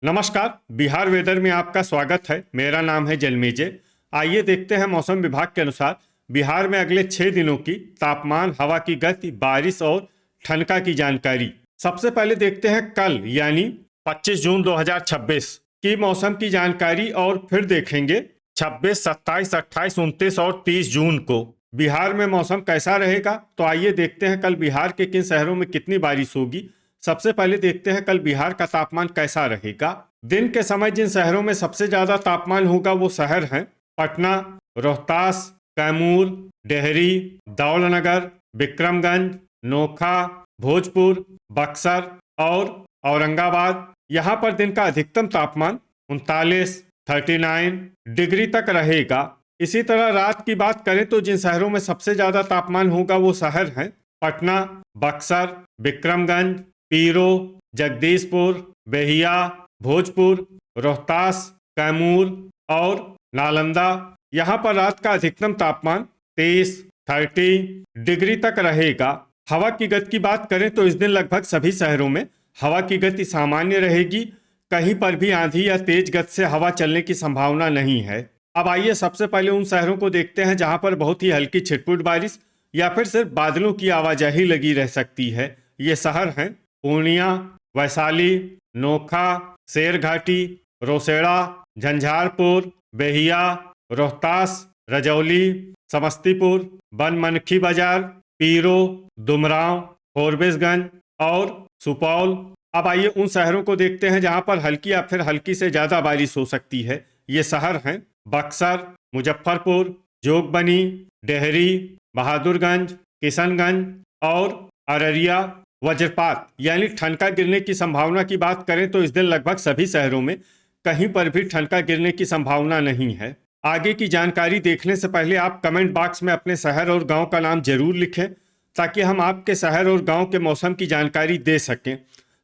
नमस्कार। बिहार वेदर में आपका स्वागत है। मेरा नाम है जन्मेजय। आइए देखते हैं मौसम विभाग के अनुसार बिहार में अगले 6 दिनों की तापमान, हवा की गति, बारिश और ठनका की जानकारी। सबसे पहले देखते हैं कल यानी 25 जून 2026 की मौसम की जानकारी और फिर देखेंगे 26, 27, 28, 29 और 30 जून को बिहार में मौसम कैसा रहेगा। तो आइए देखते हैं कल बिहार के किन शहरों में कितनी बारिश होगी। सबसे पहले देखते हैं कल बिहार का तापमान कैसा रहेगा। दिन के समय जिन शहरों में सबसे ज्यादा तापमान होगा वो शहर हैं पटना, रोहतास, कैमूर, डेहरी, दौलनगर, विक्रमगंज, नोखा, भोजपुर, बक्सर और औरंगाबाद। यहाँ पर दिन का अधिकतम तापमान 39, 39 डिग्री तक रहेगा। इसी तरह रात की बात करें तो जिन शहरों में सबसे ज्यादा तापमान होगा वो शहर हैं पटना, बक्सर, विक्रमगंज, पीरो, जगदीशपुर, बेहिया, भोजपुर, रोहतास, कैमूर और नालंदा। यहाँ पर रात का अधिकतम तापमान 23, 30 डिग्री तक रहेगा। हवा की गति की बात करें तो इस दिन लगभग सभी शहरों में हवा की गति सामान्य रहेगी। कहीं पर भी आंधी या तेज गति से हवा चलने की संभावना नहीं है। अब आइए सबसे पहले उन शहरों को देखते हैं जहां पर बहुत ही हल्की छिटपुट बारिश या फिर सिर्फ बादलों की आवाजाही लगी रह सकती है। ये शहर हैं पूर्णिया, वैशाली, नोखा, शेरघाटी, रोसेड़ा, झंझारपुर, बेहिया, रोहतास, रजौली, समस्तीपुर, बनमनखी बाजार, पीरो, दुमराव, फोरबिसगंज और सुपौल। अब आइए उन शहरों को देखते हैं जहां पर हल्की या फिर हल्की से ज्यादा बारिश हो सकती है। ये शहर हैं बक्सर, मुजफ्फरपुर, जोगबनी, डेहरी, बहादुरगंज, किशनगंज और अररिया। वज्रपात यानी ठनका गिरने की संभावना की बात करें तो इस दिन लगभग सभी शहरों में कहीं पर भी ठनका गिरने की संभावना नहीं है। आगे की जानकारी देखने से पहले आप कमेंट बॉक्स में अपने शहर और गांव का नाम जरूर लिखें ताकि हम आपके शहर और गांव के मौसम की जानकारी दे सकें।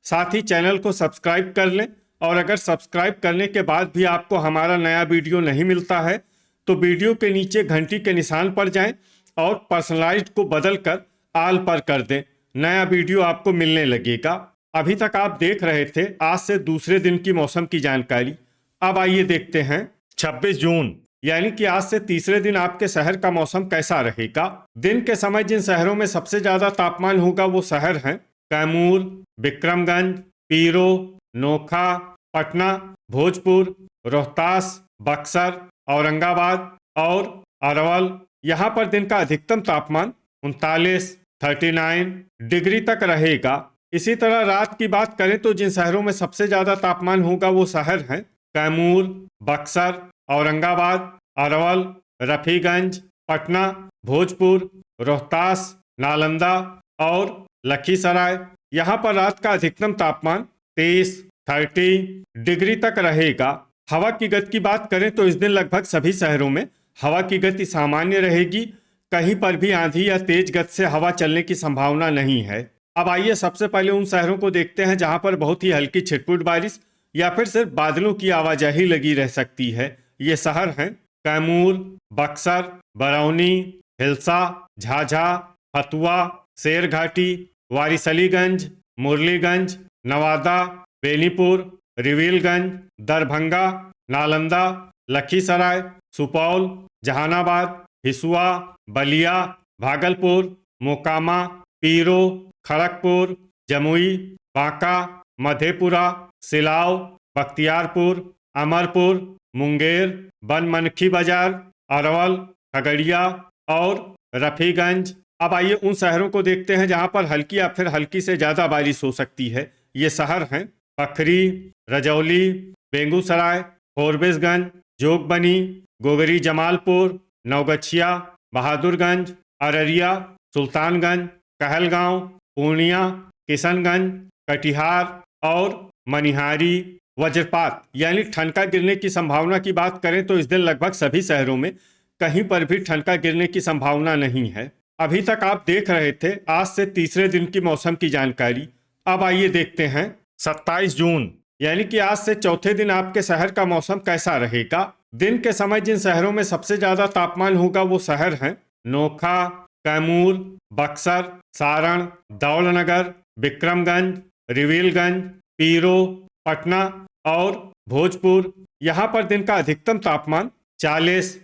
साथ ही चैनल को सब्सक्राइब कर लें और अगर सब्सक्राइब करने के बाद भी आपको हमारा नया वीडियो नहीं मिलता है तो वीडियो के नीचे घंटी के निशान पर जाएं और पर्सनलाइज्ड को बदल कर आल पर कर दें। नया वीडियो आपको मिलने लगेगा। अभी तक आप देख रहे थे आज से दूसरे दिन की मौसम की जानकारी। अब आइए देखते हैं 26 जून यानी कि आज से तीसरे दिन आपके शहर का मौसम कैसा रहेगा। दिन के समय जिन शहरों में सबसे ज्यादा तापमान होगा वो शहर हैं कैमूर, विक्रमगंज, पीरो, नोखा, पटना, भोजपुर, रोहतास, बक्सर, औरंगाबाद और अरवल। यहाँ पर दिन का अधिकतम तापमान 39, 39 डिग्री तक रहेगा। इसी तरह रात की बात करें तो जिन शहरों में सबसे ज्यादा तापमान होगा वो शहर हैं कैमूर, बक्सर, औरंगाबाद, अरवल, रफीगंज, पटना, भोजपुर, रोहतास, नालंदा और लखीसराय। यहाँ पर रात का अधिकतम तापमान 23, 30 डिग्री तक रहेगा। हवा की गति की बात करें तो इस दिन लगभग सभी शहरों में हवा की गति सामान्य रहेगी। कहीं पर भी आंधी या तेज गति से हवा चलने की संभावना नहीं है। अब आइए सबसे पहले उन शहरों को देखते हैं जहां पर बहुत ही हल्की छिटपुट बारिश या फिर सिर्फ बादलों की आवाजाही लगी रह सकती है। ये शहर हैं कैमूर, बक्सर, बरौनी, हिलसा, झाझा, फतुआ, शेरघाटी, वारिसलीगंज, मुरलीगंज, नवादा, बेनीपुर, रिविलगंज, दरभंगा, नालंदा, लखीसराय, सुपौल, जहानाबाद, हिसुआ, बलिया, भागलपुर, मोकामा, पीरो, खड़गपुर, जमुई, बांका, मधेपुरा, सिलाव, बख्तियारपुर, अमरपुर, मुंगेर, बनमनखी बाजार, अरवल, खगड़िया और रफीगंज। अब आइए उन शहरों को देखते हैं जहां पर हल्की या फिर हल्की से ज्यादा बारिश हो सकती है। ये शहर हैं पखरी, रजौली, बेगूसराय, फोरबिसगंज, जोगबनी, गोगरी जमालपुर, नवगछिया, बहादुरगंज, अररिया, सुल्तानगंज, कहलगांव, पूर्णिया, किशनगंज, कटिहार और मनिहारी। वज्रपात यानी ठनका गिरने की संभावना की बात करें तो इस दिन लगभग सभी शहरों में कहीं पर भी ठनका गिरने की संभावना नहीं है। अभी तक आप देख रहे थे आज से तीसरे दिन की मौसम की जानकारी। अब आइए देखते हैं 27 जून यानी कि आज से चौथे दिन आपके शहर का मौसम कैसा रहेगा। दिन के समय जिन शहरों में सबसे ज्यादा तापमान होगा वो शहर हैं नोखा, कैमूर, बक्सर, सारण, दौलनगर, विक्रमगंज, रिविलगंज, पीरो, पटना, और भोजपुर। यहाँ पर दिन का अधिकतम तापमान 40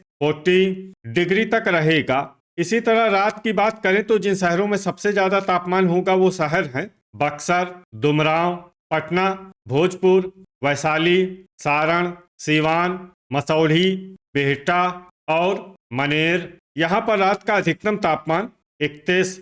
डिग्री तक रहेगा। इसी तरह रात की बात करें तो जिन शहरों में सबसे ज्यादा तापमान होगा वो शहर हैं बक्सर, डुमरांव, पटना, भोजपुर, वैशाली, सारण, सीवान, मसौढ़ी, बिहटा और मनेर। यहाँ पर रात का अधिकतम तापमान 31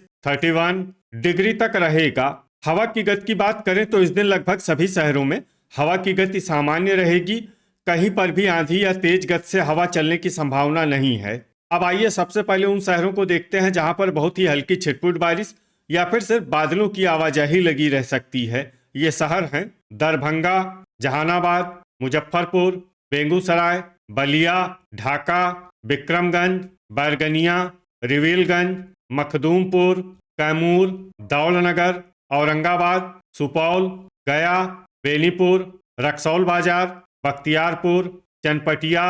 डिग्री तक रहेगा। हवा की गति की बात करें तो इस दिन लगभग सभी शहरों में हवा की गति सामान्य रहेगी। कहीं पर भी आंधी या तेज गति से हवा चलने की संभावना नहीं है। अब आइए सबसे पहले उन शहरों को देखते हैं जहां पर बहुत ही हल्की छिटपुट बारिश या फिर सिर्फ बादलों की आवाजाही लगी रह सकती है। ये शहर हैं दरभंगा, जहानाबाद, मुजफ्फरपुर, बेगूसराय, बलिया, ढाका, विक्रमगंज, बैरगनिया, रिविलगंज, मखदूमपुर, कैमूर, दौलनगर, औरंगाबाद, सुपौल, गया, बेनीपुर, रक्सौल बाजार, बख्तियारपुर, चनपटिया,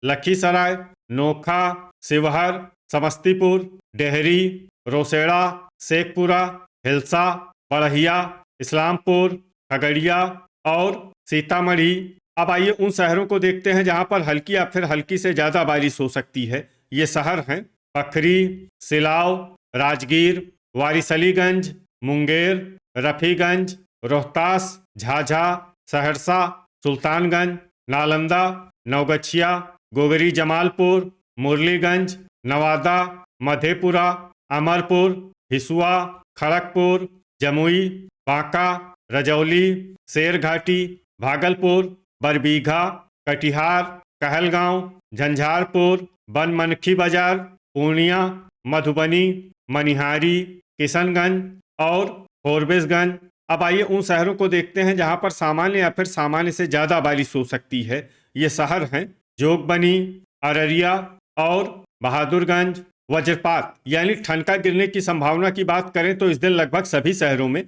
लखीसराय, नोखा, शिवहर, समस्तीपुर, डेहरी, रोसेड़ा, शेखपुरा, हिलसा, बड़हिया, इस्लामपुर, खगड़िया और सीतामढ़ी। अब आइए उन शहरों को देखते हैं जहां पर हल्की या फिर हल्की से ज्यादा बारिश हो सकती है। ये शहर हैं पखरी, सिलाव, राजगीर, वारिसलीगंज, मुंगेर, रफीगंज, रोहतास, झाझा, सहरसा, सुल्तानगंज, नालंदा, नवगछिया, गोगरी जमालपुर, मुरलीगंज, नवादा, मधेपुरा, अमरपुर, हिसुआ, खड़गपुर, जमुई, बांका, रजौली, शेरघाटी, भागलपुर, बरबीघा, कटिहार, कहलगांव, झंझारपुर, बनमनखी बाजार, पूर्णिया, मधुबनी, मनिहारी, किशनगंज और फोरबिसगंज। अब आइए उन शहरों को देखते हैं जहां पर सामान्य या फिर सामान्य से ज्यादा बारिश हो सकती है। ये शहर हैं जोगबनी, अररिया और बहादुरगंज। वज्रपात यानी ठनका गिरने की संभावना की बात करें तो इस दिन लगभग सभी शहरों में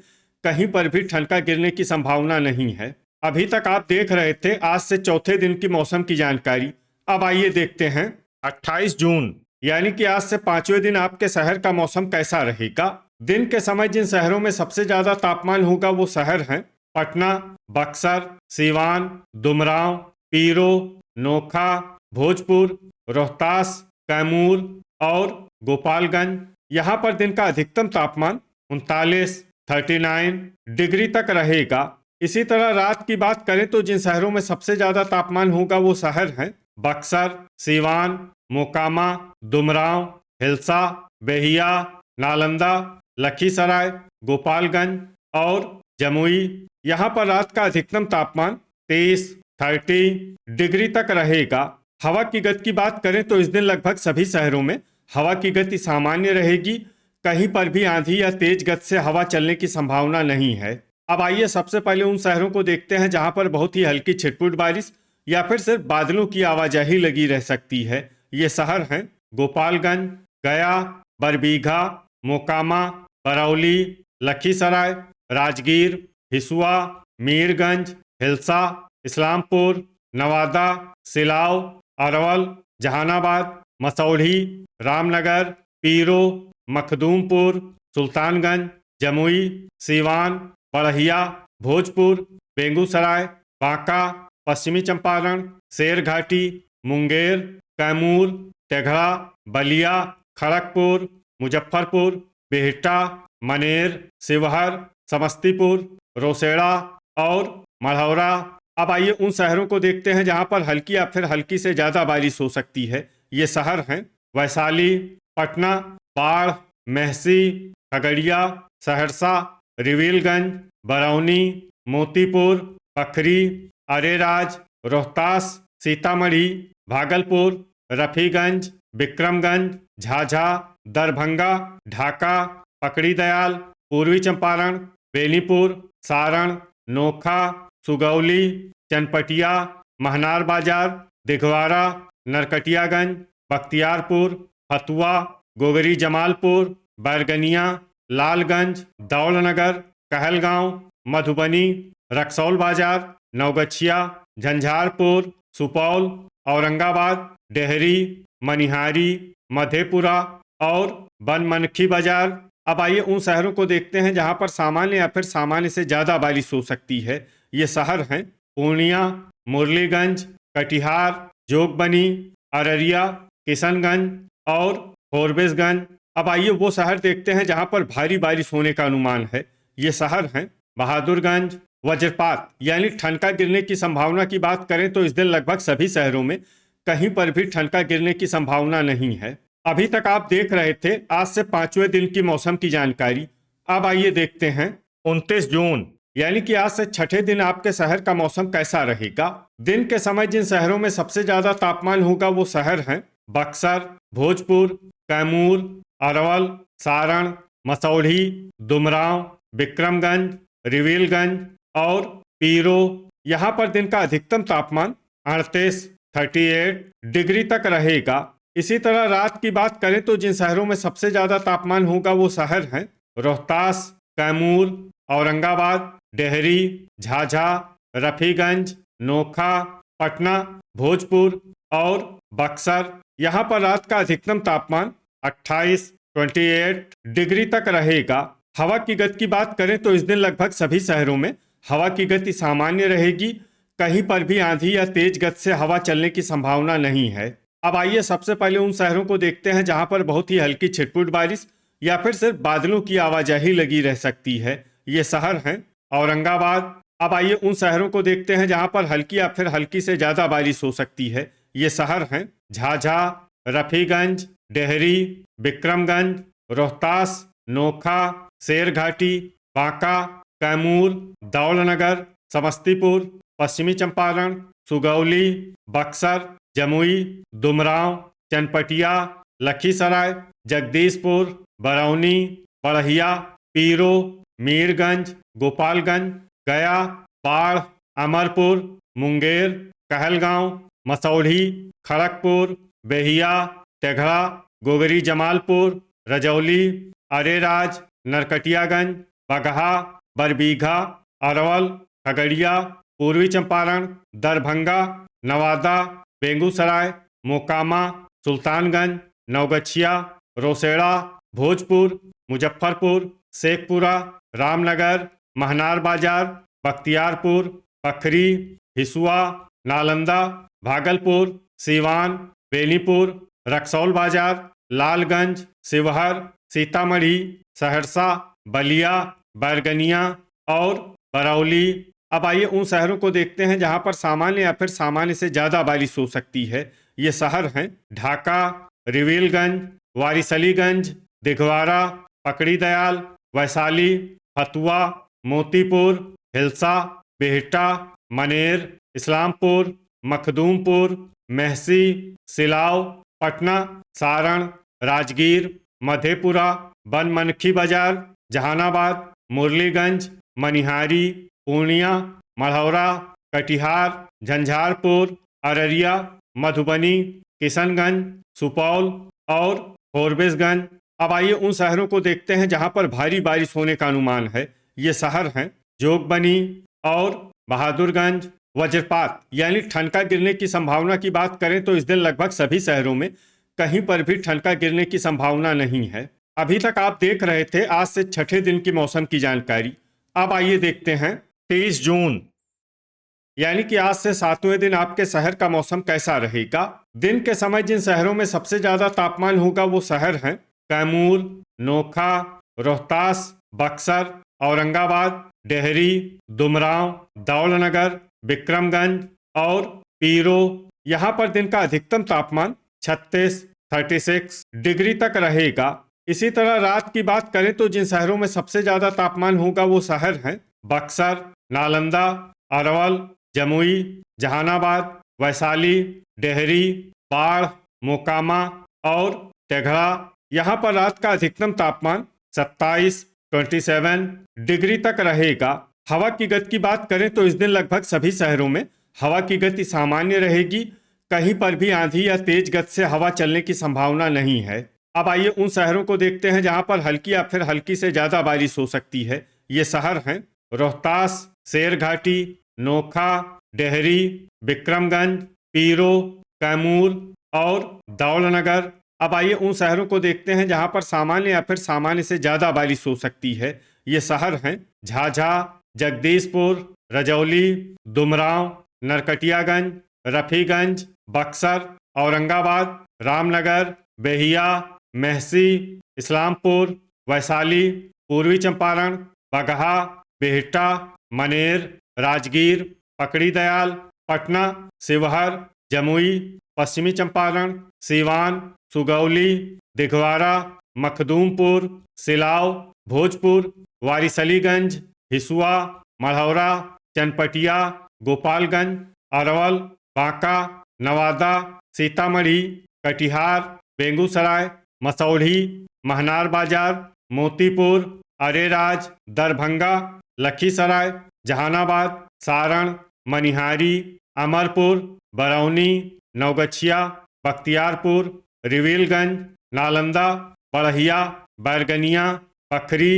कहीं पर भी ठनका गिरने की संभावना नहीं है। अभी तक आप देख रहे थे आज से चौथे दिन की मौसम की जानकारी। अब आइए देखते हैं 28 जून यानी कि आज से पांचवें दिन आपके शहर का मौसम कैसा रहेगा। दिन के समय जिन शहरों में सबसे ज्यादा तापमान होगा वो शहर हैं पटना, बक्सर, सीवान, डुमरांव, पीरो, नोखा, भोजपुर, रोहतास, कैमूर और गोपालगंज। यहाँ पर दिन का अधिकतम तापमान 39 डिग्री तक रहेगा। इसी तरह रात की बात करें तो जिन शहरों में सबसे ज्यादा तापमान होगा वो शहर हैं बक्सर, सीवान, मोकामा, डुमरांव, हिलसा, बेहिया, नालंदा, लखीसराय, गोपालगंज और जमुई। यहाँ पर रात का अधिकतम तापमान 30 डिग्री तक रहेगा। हवा की गति की बात करें तो इस दिन लगभग सभी शहरों में हवा की गति सामान्य रहेगी। कहीं पर भी आंधी या तेज गति से हवा चलने की संभावना नहीं है। अब आइए सबसे पहले उन शहरों को देखते हैं जहां पर बहुत ही हल्की छिटपुट बारिश या फिर सिर्फ बादलों की आवाजाही लगी रह सकती है। ये शहर हैं गोपालगंज, गया, बरबीघा, मोकामा, बरौली, लखीसराय, राजगीर, हिसुआ, मीरगंज, हिलसा, इस्लामपुर, नवादा, सिलाव, अरवल, जहानाबाद, मसौढ़ी, रामनगर, पीरो, मखदूमपुर, सुल्तानगंज, जमुई, सीवान, बड़हिया, भोजपुर, बेगूसराय, बांका, पश्चिमी चंपारण, शेरघाटी, मुंगेर, कैमूर, तेघड़ा, बलिया, खड़गपुर, मुजफ्फरपुर, बिहटा, मनेर, शिवहर, समस्तीपुर, रोसेड़ा और मढ़ौरा। अब आइए उन शहरों को देखते हैं जहां पर हल्की या फिर हल्की से ज्यादा बारिश हो सकती है। ये शहर हैं वैशाली, पटना, बाढ़, मेहसी, खगड़िया, सहरसा, रिविलगंज, बरौनी, मोतीपुर, पखरी, अरेराज, रोहतास, सीतामढ़ी, भागलपुर, रफीगंज, विक्रमगंज, झाझा, दरभंगा, ढाका, पकड़ीदयाल, पूर्वी चंपारण, बेनीपुर, सारण, नोखा, सुगौली, चनपटिया, महनार बाजार, दिघवाड़ा, नरकटियागंज, बख्तियारपुर, फतुआ, गोगरी जमालपुर, बैरगनिया, लालगंज, दौलनगर, कहलगांव, मधुबनी, रक्सौल बाजार, नवगछिया, झंझारपुर, सुपौल, औरंगाबाद, डेहरी, मनिहारी, मधेपुरा और बनमनखी बाजार। अब आइए उन शहरों को देखते हैं जहां पर सामान्य या फिर सामान्य से ज्यादा बारिश हो सकती है। ये शहर हैं पूर्णिया, मुरलीगंज, कटिहार, जोगबनी, अररिया, किशनगंज और फोरबिसगंज। अब आइए वो शहर देखते हैं जहां पर भारी बारिश होने का अनुमान है। ये शहर हैं बहादुरगंज। वज्रपात यानी ठनका गिरने की संभावना की बात करें तो इस दिन लगभग सभी शहरों में कहीं पर भी ठनका गिरने की संभावना नहीं है। अभी तक आप देख रहे थे आज से 5वें दिन की मौसम की जानकारी। अब आइए देखते हैं 29 जून यानी कि आज से छठे दिन आपके शहर का मौसम कैसा रहेगा। दिन के समय जिन शहरों में सबसे ज्यादा तापमान होगा वो शहर हैं बक्सर, भोजपुर, कैमूर, अरवल, सारण, मसौढ़ी, डुमरांव, विक्रमगंज, रिविलगंज और पीरो। यहाँ पर दिन का अधिकतम तापमान 38 डिग्री तक रहेगा। इसी तरह रात की बात करें तो जिन शहरों में सबसे ज्यादा तापमान होगा वो शहर हैं रोहतास, कैमूर, औरंगाबाद, डेहरी, झाझा, रफीगंज, नोखा, पटना, भोजपुर और बक्सर। यहाँ पर रात का अधिकतम तापमान 28 डिग्री तक रहेगा। हवा की गति की बात करें तो इस दिन लगभग सभी शहरों में हवा की गति सामान्य रहेगी। कहीं पर भी आंधी या तेज गति से हवा चलने की संभावना नहीं है। अब आइए सबसे पहले उन शहरों को देखते हैं जहां पर बहुत ही हल्की छिटपुट बारिश या फिर सिर्फ बादलों की आवाजाही लगी रह सकती है। ये शहर हैं औरंगाबाद। अब आइए उन शहरों को देखते हैं जहां पर हल्की या फिर हल्की से ज्यादा बारिश हो सकती है। ये शहर हैं झाझा, रफीगंज, डेहरी, विक्रमगंज, रोहतास, नोखा, शेरघाटी, बांका, कैमूर, दौलनगर, समस्तीपुर, पश्चिमी चंपारण, सुगौली, बक्सर, जमुई, डुमरांव, चनपटिया, लखीसराय, जगदीशपुर, बरौनी, बढ़िया, पीरो, मीरगंज, गोपालगंज, गया, बाढ़, अमरपुर, मुंगेर, कहलगांव, मसौढ़ी, खड़गपुर, बेहिया, तेघड़ा, गोगरी जमालपुर, रजौली, अरेराज, नरकटियागंज, बगहा, बरबीघा, अरवल, खगड़िया, पूर्वी चंपारण, दरभंगा, नवादा, बेगूसराय, मोकामा, सुल्तानगंज, नवगछिया, रोसड़ा, भोजपुर, मुजफ्फरपुर, शेखपुरा, रामनगर, महनार बाजार, बख्तियारपुर, पखरी, हिसुआ, नालंदा, भागलपुर, सीवान, बेनीपुर, रक्सौल बाजार, लालगंज, शिवहर, सीतामढ़ी, सहरसा, बलिया, बैरगनिया और बरौली। अब आइए उन शहरों को देखते हैं जहां पर सामान्य या फिर सामान्य से ज्यादा बारिश हो सकती है। ये शहर हैं ढाका, रिविलगंज, वारिसलीगंज, दिघवाड़ा, पकड़ी दयाल, वैशाली, फतुआ, मोतीपुर, हिलसा, बिहटा, मनेर, इस्लामपुर, मखदूमपुर, महसी, सिलाव, पटना, सारण, राजगीर, मधेपुरा, बनमनखी बाजार, जहानाबाद, मुरलीगंज, मनिहारी, पूर्णिया, मढ़ौरा, कटिहार, झंझारपुर, अररिया, मधुबनी, किशनगंज, सुपौल और फोरबिसगंज। अब आइए उन शहरों को देखते हैं जहां पर भारी बारिश होने का अनुमान है। ये शहर हैं जोगबनी और बहादुरगंज। वज्रपात यानी ठनका गिरने की संभावना की बात करें तो इस दिन लगभग सभी शहरों में कहीं पर भी ठनका गिरने की संभावना नहीं है। अभी तक आप देख रहे थे आज से छठे दिन की मौसम की जानकारी। अब आइए देखते हैं 23 जून यानी कि आज से 7वें दिन आपके शहर का मौसम कैसा रहेगा। दिन के समय जिन शहरों में सबसे ज्यादा तापमान होगा वो शहर हैं कैमूर, नोखा, रोहतास, बक्सर, औरंगाबाद, डेहरी, डुमरांव, दौलनगर, विक्रमगंज और पीरो। यहाँ पर दिन का अधिकतम तापमान 36 डिग्री तक रहेगा। इसी तरह रात की बात करें तो जिन शहरों में सबसे ज्यादा तापमान होगा वो शहर हैं बक्सर, नालंदा, अरवल, जमुई, जहानाबाद, वैशाली, डेहरी, बाढ़, मोकामा और तेघड़ा। यहाँ पर रात का अधिकतम तापमान 27 डिग्री तक रहेगा। हवा की गति की बात करें तो इस दिन लगभग सभी शहरों में हवा की गति सामान्य रहेगी। कहीं पर भी आंधी या तेज गति से हवा चलने की संभावना नहीं है। अब आइए उन शहरों को देखते हैं जहां पर हल्की या फिर हल्की से ज्यादा बारिश हो सकती है। ये शहर हैं रोहतास, शेरघाटी, नोखा, डेहरी, विक्रमगंज, पीरो, कैमूर और दौलनगर। अब आइए उन शहरों को देखते हैं जहां पर सामान्य या फिर सामान्य से ज्यादा बारिश हो सकती है। ये शहर हैं झाझा, जगदीशपुर, रजौली, दुमराव, नरकटियागंज, रफीगंज, बक्सर, औरंगाबाद, रामनगर, बेहिया, मेहसी, इस्लामपुर, वैशाली, पूर्वी चंपारण, बगहा, बिहटा, मनेर, राजगीर, पकड़ी दयाल, पटना, शिवहर, जमुई, पश्चिमी चंपारण, सीवान, सुगौली, दिघवारा, मखदूमपुर, सिलाव, भोजपुर, वारिसलीगंज, हिसुआ, मढ़ौरा, चनपटिया, गोपालगंज, अरवल, बांका, नवादा, सीतामढ़ी, कटिहार, बेगूसराय, मसौढ़ी, महनार बाजार, मोतीपुर, अरेराज, दरभंगा, लखीसराय, जहानाबाद, सारण, मनिहारी, अमरपुर, बरौनी, नवगछिया, बख्तियारपुर, रिविलगंज, नालंदा, बड़हिया, बैरगनिया, पखरी,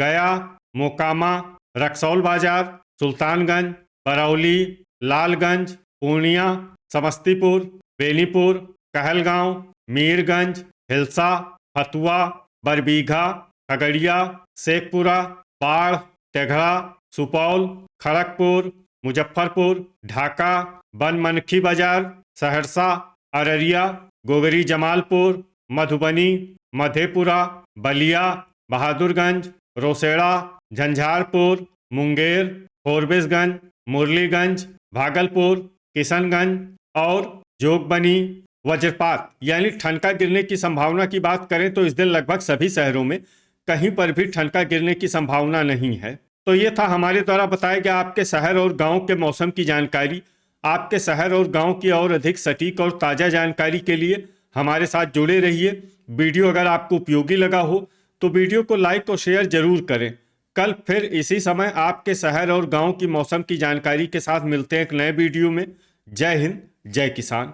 गया, मोकामा, रक्सौल बाजार, सुल्तानगंज, बरौली, लालगंज, पूर्णिया, समस्तीपुर, बेनीपुर, कहलगांव, मीरगंज, हिलसा, फतुआ, बरबीघा, खगड़िया, शेखपुरा, बाढ़, तेघड़ा, सुपौल, खड़गपुर, मुजफ्फरपुर, ढाका, बनमनखी बाजार, सहरसा, अररिया, गोगरी जमालपुर, मधुबनी, मधेपुरा, बलिया, बहादुरगंज, रोसड़ा, झंझारपुर, मुंगेर, फोरबिसगंज, मुरलीगंज, भागलपुर, किशनगंज और जोगबनी। वज्रपात यानी ठनका गिरने की संभावना की बात करें तो इस दिन लगभग सभी शहरों में कहीं पर भी ठनका गिरने की संभावना नहीं है। तो ये था हमारे द्वारा बताया गया आपके शहर और गांव के मौसम की जानकारी। आपके शहर और गांव की और अधिक सटीक और ताज़ा जानकारी के लिए हमारे साथ जुड़े रहिए। वीडियो अगर आपको उपयोगी लगा हो तो वीडियो को लाइक और शेयर जरूर करें। कल फिर इसी समय आपके शहर और गांव की मौसम की जानकारी के साथ मिलते हैं एक नए वीडियो में। जय हिंद, जय किसान।